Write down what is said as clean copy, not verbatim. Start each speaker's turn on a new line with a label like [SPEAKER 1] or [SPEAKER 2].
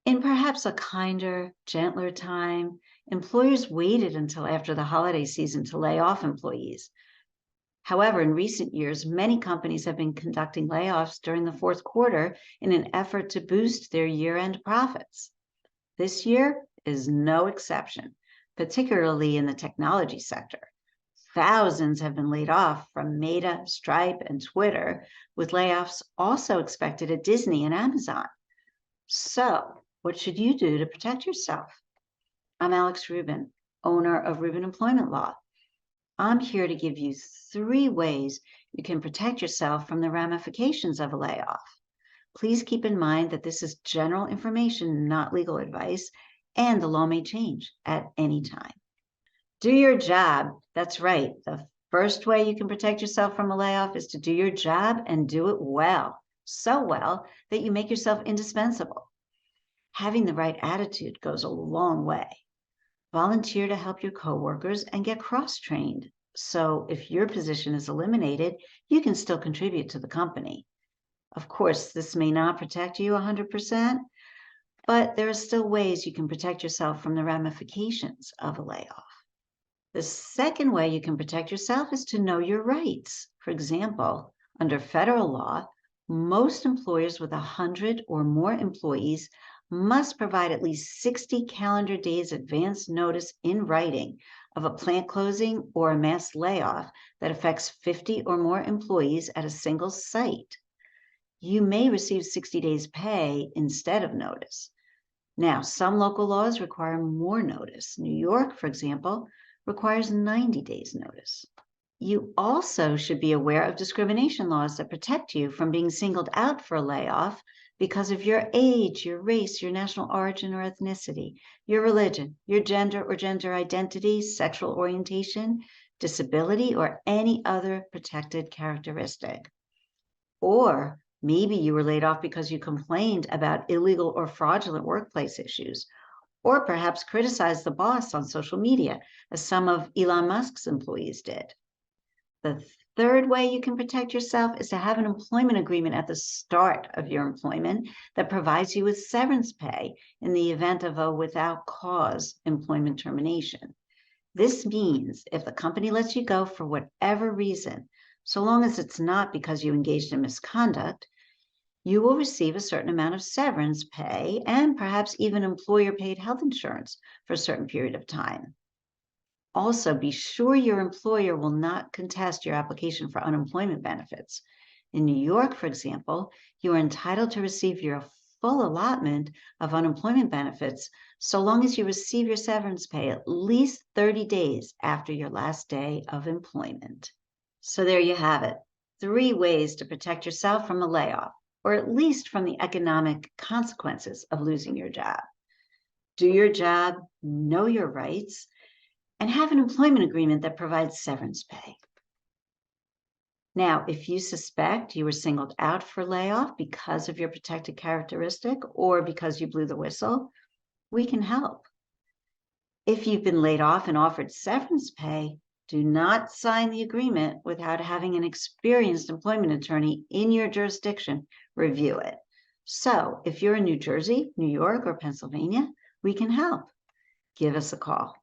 [SPEAKER 1] In perhaps a kinder, gentler time, employers waited until after the holiday season to lay off employees. However, in recent years, many companies have been conducting layoffs during the fourth quarter in an effort to boost their year-end profits. This year is no exception, particularly in the technology sector. Thousands have been laid off from Meta, Stripe, and Twitter, with layoffs also expected at Disney and Amazon. So, what should you do to protect yourself? I'm Alex Rubin, owner of Rubin Employment Law. I'm here to give you 3 ways you can protect yourself from the ramifications of a layoff. Please keep in mind that this is general information, not legal advice, and the law may change at any time. Do your job. That's right. The first way you can protect yourself from a layoff is to do your job and do it well. So well that you make yourself indispensable. Having the right attitude goes a long way. Volunteer to help your coworkers and get cross-trained. So if your position is eliminated, you can still contribute to the company. Of course, this may not protect you 100%, but there are still ways you can protect yourself from the ramifications of a layoff. The second way you can protect yourself is to know your rights. For example, under federal law, most employers with 100 or more employees must provide at least 60 calendar days advance notice in writing of a plant closing or a mass layoff that affects 50 or more employees at a single site. You may receive 60 days pay instead of notice. Now, some local laws require more notice. New York, for example, requires 90 days notice. You also should be aware of discrimination laws that protect you from being singled out for a layoff because of your age, your race, your national origin or ethnicity, your religion, your gender or gender identity, sexual orientation, disability, or any other protected characteristic. Or maybe you were laid off because you complained about illegal or fraudulent workplace issues, or perhaps criticized the boss on social media, as some of Elon Musk's employees did. The third way you can protect yourself is to have an employment agreement at the start of your employment that provides you with severance pay in the event of a without cause employment termination. This means if the company lets you go for whatever reason, so long as it's not because you engaged in misconduct, you will receive a certain amount of severance pay and perhaps even employer-paid health insurance for a certain period of time. Also, be sure your employer will not contest your application for unemployment benefits. In New York, for example, you are entitled to receive your full allotment of unemployment benefits so long as you receive your severance pay at least 30 days after your last day of employment. So there you have it, 3 ways to protect yourself from a layoff, or at least from the economic consequences of losing your job. Do your job, know your rights, and have an employment agreement that provides severance pay. Now, if you suspect you were singled out for layoff because of your protected characteristic or because you blew the whistle, we can help. If you've been laid off and offered severance pay, do not sign the agreement without having an experienced employment attorney in your jurisdiction review it. So if you're in New Jersey, New York, or Pennsylvania, we can help. Give us a call.